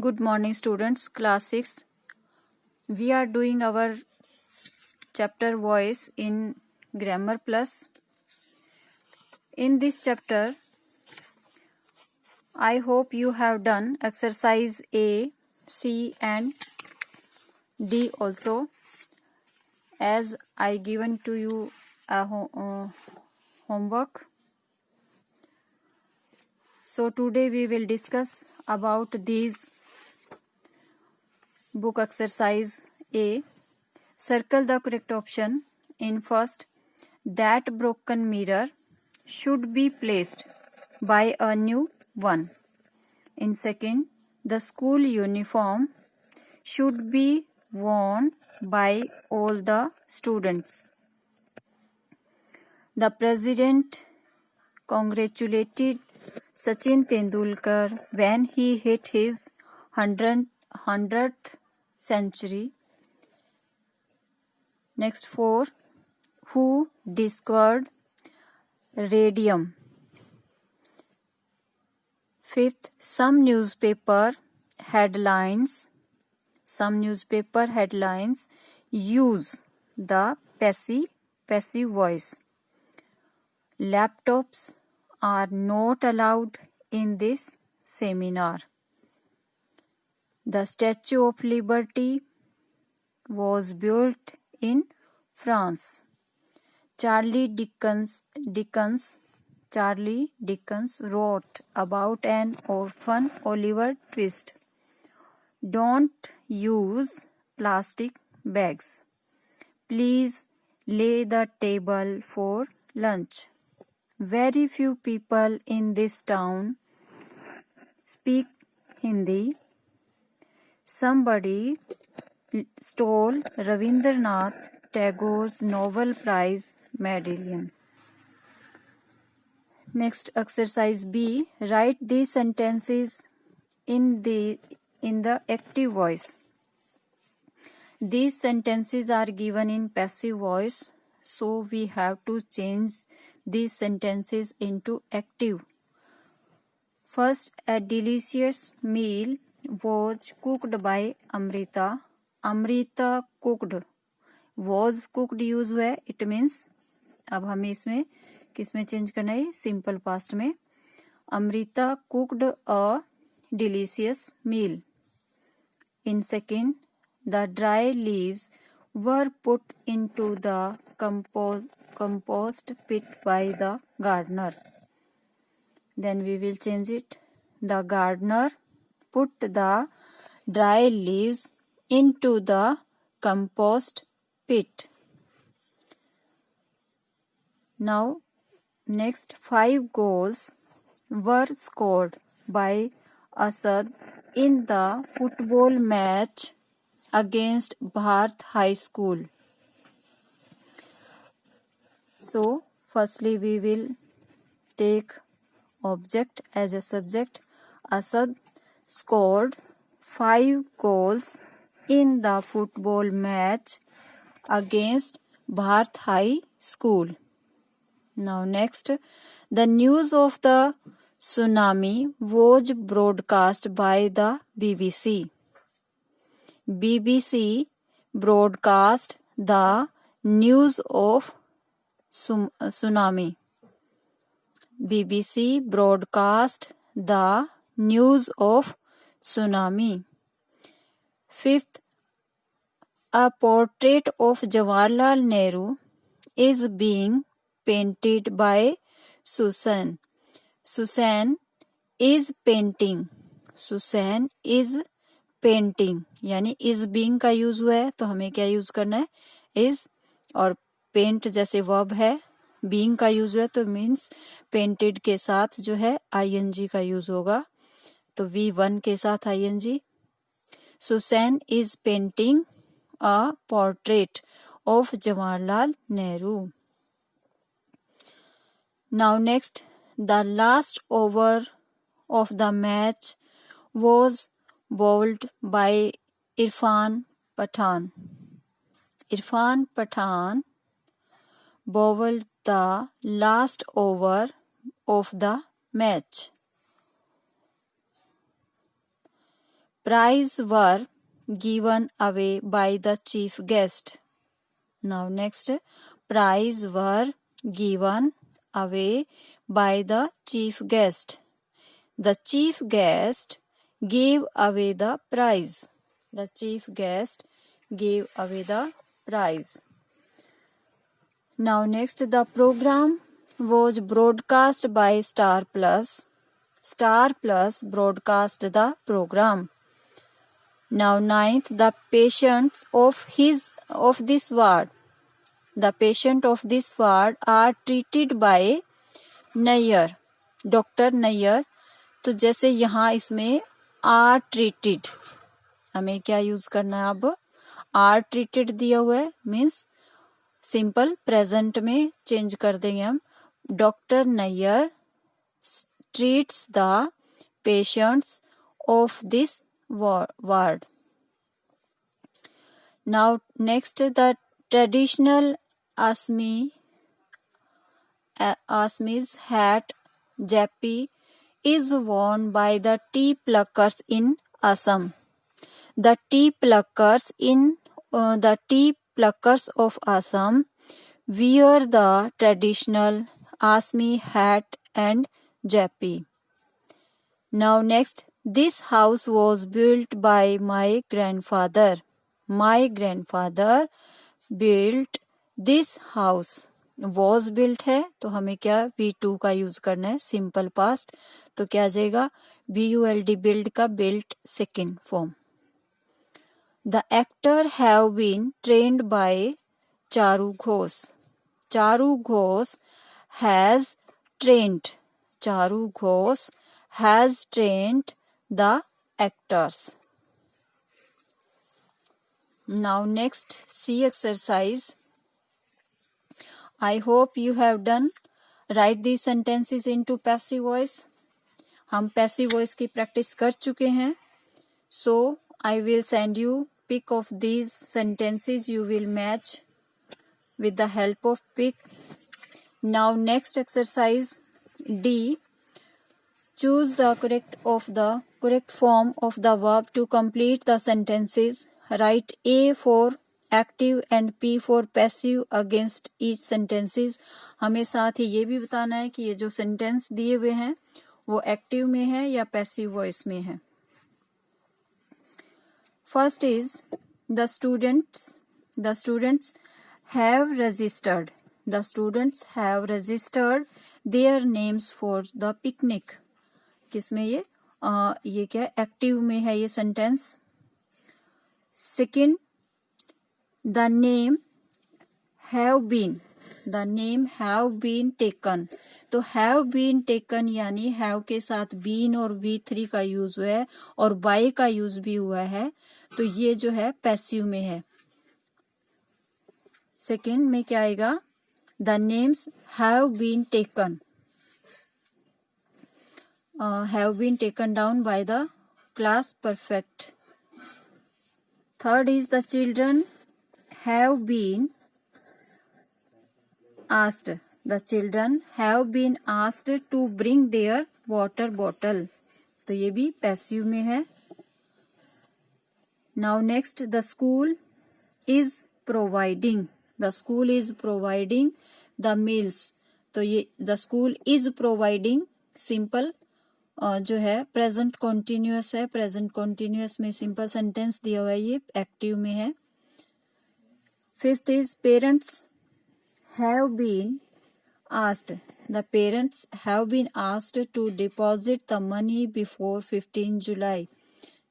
Good morning students, class 6. We are doing our chapter voice in Grammar Plus. In this chapter, I hope you have done exercise A, C and D also, as I given to you a homework. So today we will discuss about these book exercise A. Circle the correct option. In first, that broken mirror should be placed by a new one. In second, the school uniform should be worn by all the students. The president congratulated Sachin Tendulkar when he hit his 100th century. Next 4. Who discovered radium? Fifth, some newspaper headlines use the passive voice. Laptops are not allowed in this seminar. The Statue of Liberty was built in France. Charlie Dickens wrote about an orphan Oliver Twist. Don't use plastic bags. Please lay the table for lunch. Very few people in this town speak Hindi. Somebody stole Rabindranath Tagore's Nobel Prize medallion. Next, exercise B. Write these sentences in the active voice. These sentences are given in passive voice, so we have to change these sentences into active. First, a delicious meal was cooked by Amrita. Amrita cooked. Was cooked use हुआ है, it means अब हमें इसमें किसमें change करना है, simple past में. Amrita cooked a delicious meal. In second, the dry leaves were put into the compost pit by the gardener. Then we will change it. The gardener put the dry leaves into the compost pit. Now, next 5 goals were scored by Asad in the football match against Bharat High School. So, firstly we will take object as a subject. Asad scored 5 goals in the football match against Bharat High School. Now next, the news of the tsunami was broadcast by the BBC. BBC broadcast the news of tsunami. BBC broadcast the news of tsunami. Fifth, a portrait of Jawaharlal Nehru is being painted by Susan. Susan is painting. Susan is painting. यानी is being का use हुआ है, तो हमें क्या use करना है, is. और पेंट जैसे वर्ब है, being का यूज हुआ है, तो मीन्स पेंटेड के साथ जो है ing का यूज होगा, तो V1 के साथ ing. Susan is painting a portrait of Jawaharlal Nehru. Now next, the last over of the match was bowled by Irfan Pathan. Irfan Pathan bowled the last over of the match. Prize were given away by the chief guest. Now next, prize were given away by the chief guest. The chief guest gave away the prize. The chief guest gave away the prize. Now next, the program was broadcast by Star Plus. Star Plus broadcast the program. Now ninth, the patients of this ward. The patient of this ward are treated by Nair, doctor Nair. तो जैसे यहाँ इसमें are treated, हमें क्या use करना है, अब are treated दिया हुआ है, मीन्स सिंपल प्रेजेंट में चेंज कर देंगे हम. Doctor Nair treats the patients of this ward. Now next, the traditional Assamese hat jappi is worn by the tea pluckers in Assam. The tea pluckers of Assam wear the traditional Assamese hat and jappi. Now next, this house was built by my grandfather. My grandfather built this house. Was built है तो हमें क्या V2 का use करना है, simple past. तो क्या आ जाएगा, BULD build का built second form. The actor have been trained by Charu Ghosh. Charu Ghosh has trained the actors. Now next, C exercise. I hope you have done. Write these sentences into passive voice. हम passive voice की practice कर चुके हैं. So I will send you pic of these sentences. You will match with the help of pic. Now next exercise D. Choose the correct form of the verb to complete the sentences. Write A for active and P for passive against each sentences. हमें साथ ही ये भी बताना है कि ये जो sentence दिए हुए हैं वो एक्टिव में है या पैसिव वॉइस में है. First is the students have registered. The students have registered their names for the picnic. किसमें ये क्या एक्टिव में है ये sentence. Second, the name have been taken. तो have been taken यानी have के साथ been और V3 का यूज हुआ है और by का यूज भी हुआ है, तो ये जो है पैसिव में है. सेकेंड में क्या आएगा, the names have been taken down by the class perfect. Third is the children have been asked. The children have been asked to bring their water bottle. तो ये भी पैसिव में है. Now next, the school is providing. The school is providing the meals. तो ये the school is providing simple जो है present continuous है. प्रेजेंट कॉन्टिन्यूअस में सिंपल सेंटेंस दिया हुआ है, ये एक्टिव में है. Fifth is parents have been asked. The parents have been asked to deposit the money before 15 July.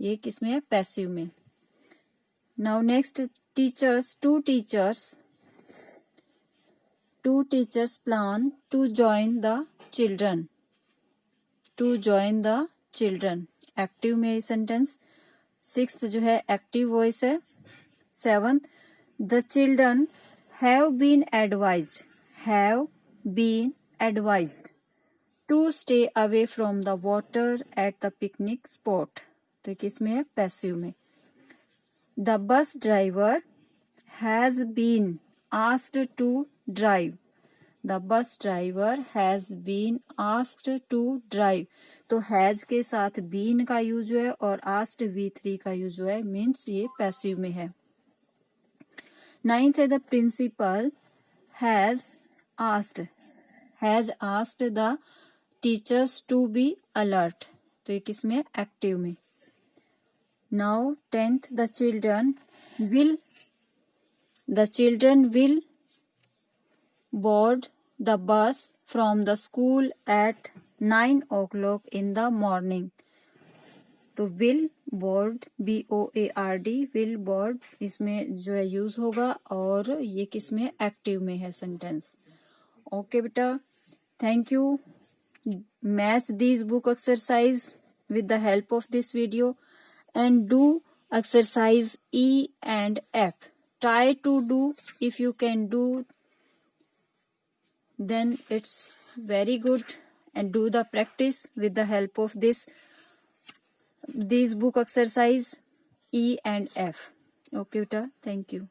ये किसमें है, पैसिव में. Now next, teachers to teachers plan to join the children. Active में ये सेंटेंस. सिक्स्थ जो है active voice है. Seventh, the children have been advised to stay away from the water at the picnic spot. तो किसमें है, passive में. The bus driver has been asked to drive. The bus driver has been asked to drive. तो has के साथ been का use है और आस्क्ड V3 का यूज है, मीन्स ये पैसिव में है। 9th है the principal has asked the teachers to be alert. तो ये किस में? एक्टिव में। Now 10th the children will board the bus from the school at 9 o'clock in the morning। तो will board BOARD will board इसमें जो है use होगा और ये किस में? एक्टिव में है सेंटेंस। ओके बेटा, thank you. Match this book exercise with the help of this video and do exercise E and F. Try to do, if you can do then it's very good, and do the practice with the help of these book exercise E and F. Okay beta, thank you.